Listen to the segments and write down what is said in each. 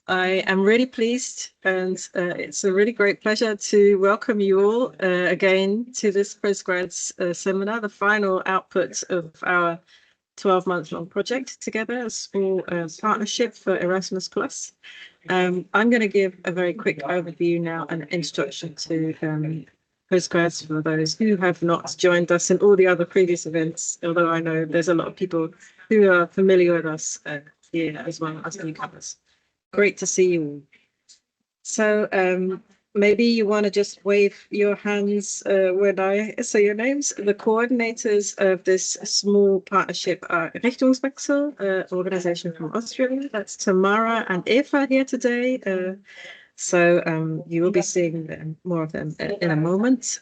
I am really pleased, and it's a really great pleasure to welcome you all again to this PRISGRADS seminar, the final output of our 12-month-long project together, a small partnership for Erasmus+. I'm going to give a very quick overview now, an introduction to PRISGRADS for those who have not joined us in all the other previous events, although I know there's a lot of people who are familiar with us here as well as newcomers. Great to see you all. So maybe you want to just wave your hands when I say your names. The coordinators of this small partnership are Richtungswechsel, organization from Austria. That's Tamara and Eva here today. So you will be seeing more of them in a moment.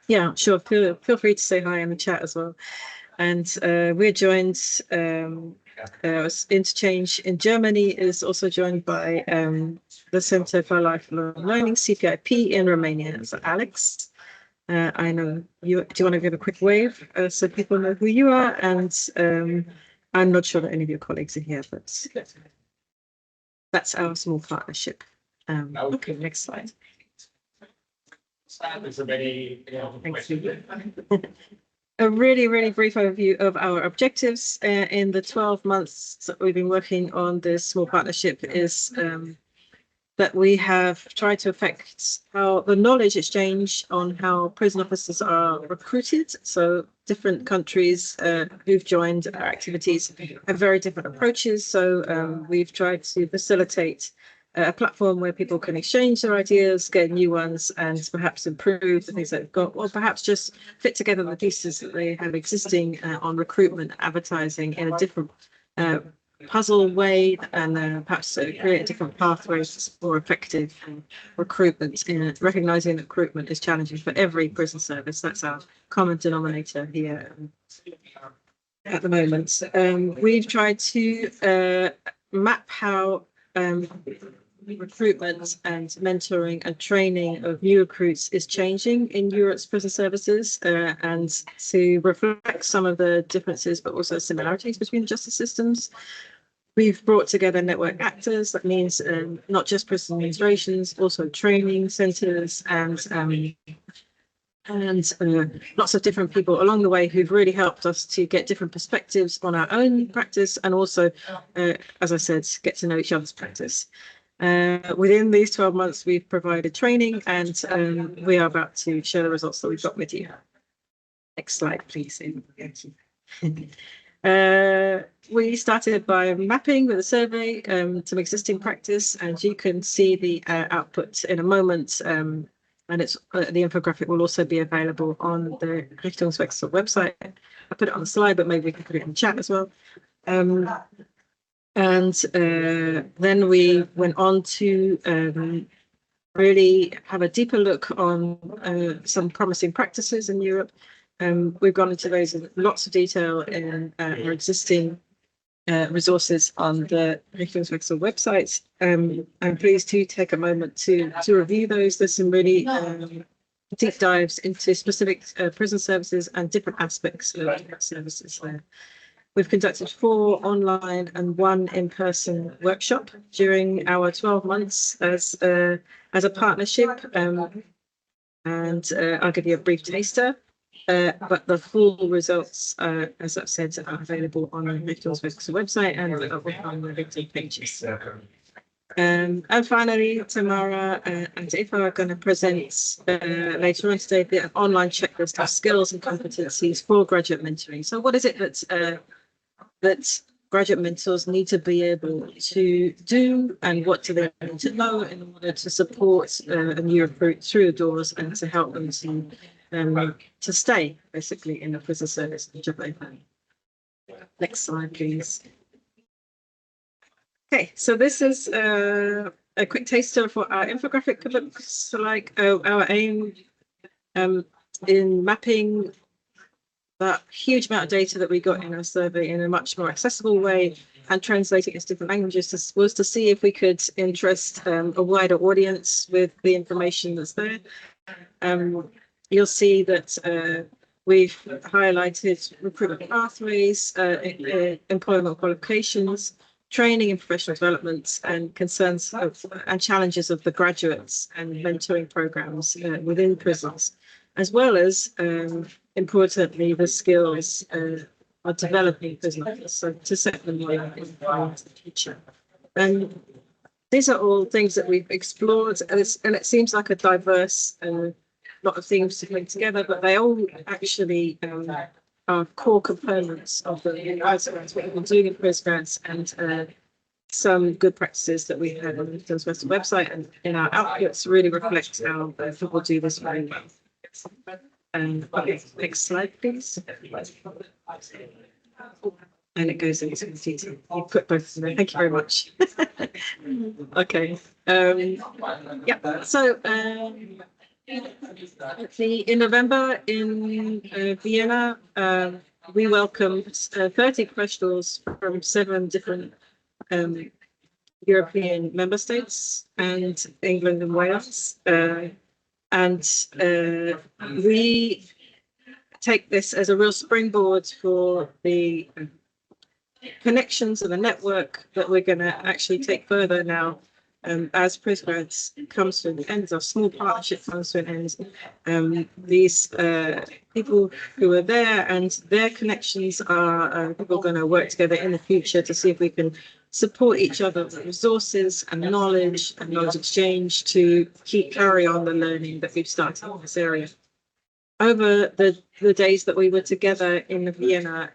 Yeah, sure. Feel free to say hi in the chat as well. And we're joined, Interchange in Germany is also joined by the Center for Lifelong Learning, CPIP, in Romania. So Alex, I know you. Do you want to give a quick wave so people know who you are? And I'm not sure that any of your colleagues are here, but that's our small partnership. Okay, next slide. Thank you. A really brief overview of our objectives in the 12 months that we've been working on this small partnership is that we have tried to affect how the knowledge exchange on how prison officers are recruited. So different countries who've joined our activities have very different approaches. So we've tried to facilitate a platform where people can exchange their ideas, get new ones, and perhaps improve the things they've got, or perhaps just fit together the pieces that they have existing on recruitment, advertising in a different puzzle way, and perhaps create different pathways for effective recruitment, in recognizing that recruitment is challenging for every prison service. That's our common denominator here at the moment. We've tried to map how recruitment and mentoring and training of new recruits is changing in Europe's prison services, and to reflect some of the differences but also similarities between the justice systems. We've brought together network actors. That means not just prison administrations, also training centres and lots of different people along the way who've really helped us to get different perspectives on our own practice, and also, as I said, get to know each other's practice. Within these 12 months, we've provided training, and we are about to share the results that we've got with you. Next slide, please. We started by mapping with a survey some existing practice, and you can see the output in a moment. And it's the infographic will also be available on the Richtungswechsel website. I put it on the slide, but maybe we can put it in the chat as well. And then we went on to really have a deeper look on some promising practices in Europe. We've gone into those in lots of detail in our existing resources on the Richtungswechsel website. I'm pleased to take a moment to review those. There's some really deep dives into specific prison services and different aspects of services there. We've conducted 4 online and 1 in-person workshop during our 12 months as a partnership, and I'll give you a brief taster. But the full results, as I've said, are available on the Richtungswechsel website and on the LinkedIn pages. And finally, Tamara and Eva are going to present later on today the online checklist of skills and competencies for graduate mentoring. So what is it that graduate mentors need to be able to do, and what do they need to know in order to support a new recruit through the doors and to help them to stay basically in the prison service job they have. Next slide, please. Okay, so this is a quick taster for our infographic. It looks like our aim in mapping that huge amount of data that we got in our survey in a much more accessible way and translating it into different languages was to see if we could interest a wider audience with the information that's there. You'll see that we've highlighted recruitment pathways, employment qualifications, training and professional development and concerns of, and challenges of the graduates and mentoring programs within prisons, as well as, importantly, the skills of developing prison officers, so to set them up in the future. And these are all things that we've explored, and it seems like a diverse lot of themes to bring together, but they all actually are core components of the PRISGRADS, what we've been doing in PRISGRADS, and some good practices that we had on the Western website and in our outputs really reflect how people do this very well. Okay, next slide, please. And it goes into detail. You put both of them there. Thank you very much. Okay. Yeah. So in November in Vienna, we welcomed 30 professionals from 7 different European member states and England and Wales. And we take this as a real springboard for the connections and the network that we're going to actually take further now as PRISGRADS comes to an end, our small partnership comes to an end. These people who are there and their connections are people going to work together in the future to see if we can support each other with resources and knowledge exchange to carry on the learning that we've started in this area. Over the days that we were together in Vienna,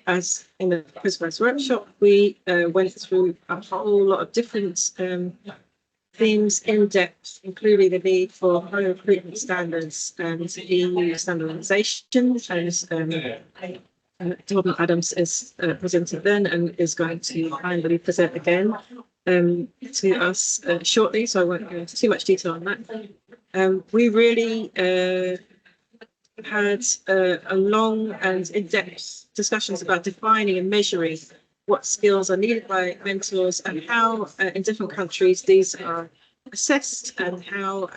as in the PRISGRADS workshop, we went through a whole lot of different themes in depth, including the need for high recruitment standards and EU standardization. And Torben Adams is presented then and is going to kindly present again to us shortly, so I won't go into too much detail on that. We really had a long and in-depth discussions about defining and measuring what skills are needed by mentors and how in different countries these are assessed and how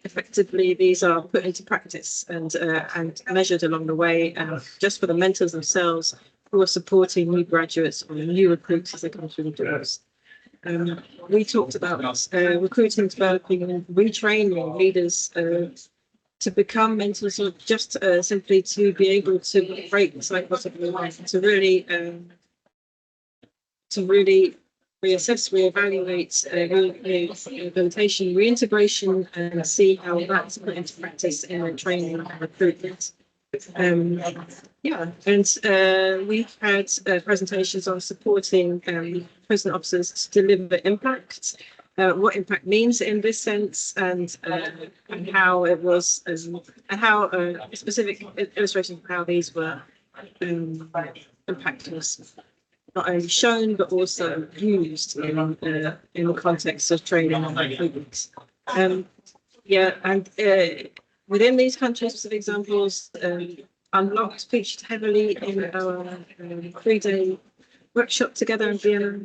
effectively these are put into practice and measured along the way, just for the mentors themselves who are supporting new graduates or new recruits as they come through the doors. We talked about recruiting, developing and retraining leaders to become mentors, or just simply to be able to break the cycles of their life, to really reassess, reevaluate, rehabilitation, reintegration, and see how that's put into practice in the training and recruitment. Yeah, and we've had presentations on supporting prison officers to deliver impact, what impact means in this sense, and how it was, and how a specific illustration of how these were impact was not only shown but also used in the context of training and recruitment. Yeah, and within these country-specific examples, Unlocked featured heavily in our 3-day workshop together in Vienna,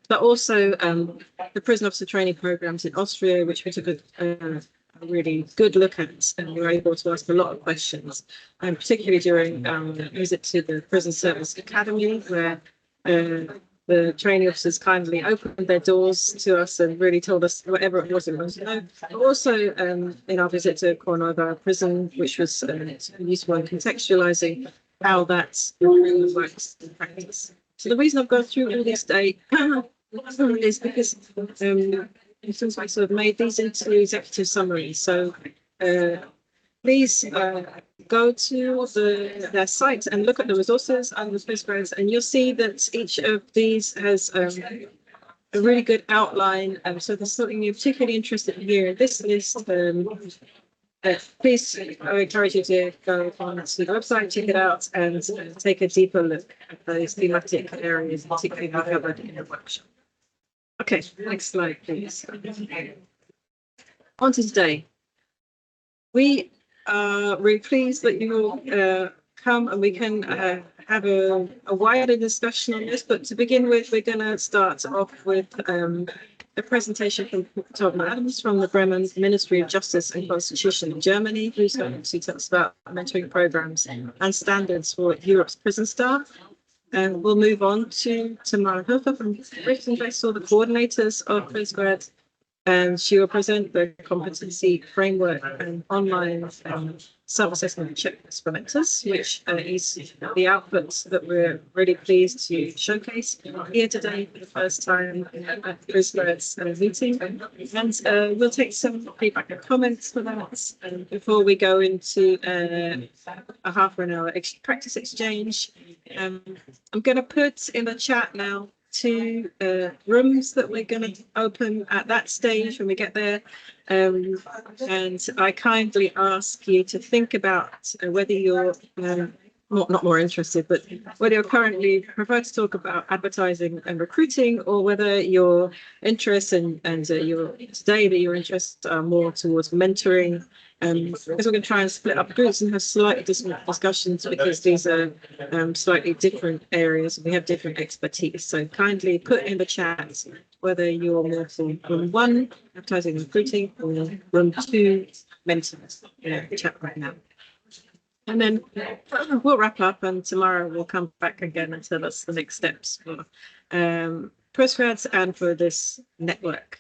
but also the prison officer training programs in Austria, which we took a really good look at, and we were able to ask a lot of questions, and particularly during our visit to the Prison Service Academy, where the training officers kindly opened their doors to us and really told us whatever it was we wanted to know. But also in our visit to Kornova prison, which was useful in contextualizing how that works in practice. So the reason I've gone through all this today is because since I sort of made these into executive summaries. So please go to their site and look at the resources and the PRISGRADS, and you'll see that each of these has a really good outline. So there's something you're particularly interested in here in this list. Please, I encourage you to go on to the website, check it out, and take a deeper look at those thematic areas, particularly covered in the workshop. Okay, next slide, please. On to today. We are really pleased that you will come and we can have a wider discussion on this. But to begin with, we're going to start off with a presentation from Torben Adams from the Bremen Ministry of Justice and Constitution in Germany, who's going to tell us about mentoring programs and standards for Europe's prison staff. And we'll move on to Tamara Hofer from PRISGRADS, or the coordinators of PRISGRADS, and she will present the competency framework and online self-assessment checklist for mentors, which is the outputs that we're really pleased to showcase here today for the first time at PRISGRADS meeting. And we'll take some feedback and comments for that before we go into a half an hour practice exchange. I'm going to put in the chat now 2 rooms that we're going to open at that stage when we get there. And I kindly ask you to think about whether you're not more interested, but whether you're currently prefer to talk about advertising and recruiting, or whether your interests and your interests are more towards mentoring. Because we're going to try and split up groups and have slightly different discussions, because these are slightly different areas and we have different expertise. So kindly put in the chat whether you're more for room 1, advertising and recruiting, or room 2, mentors, in the chat right now. And then we'll wrap up, and tomorrow we'll come back again and tell us the next steps for PRISGRADS and for this network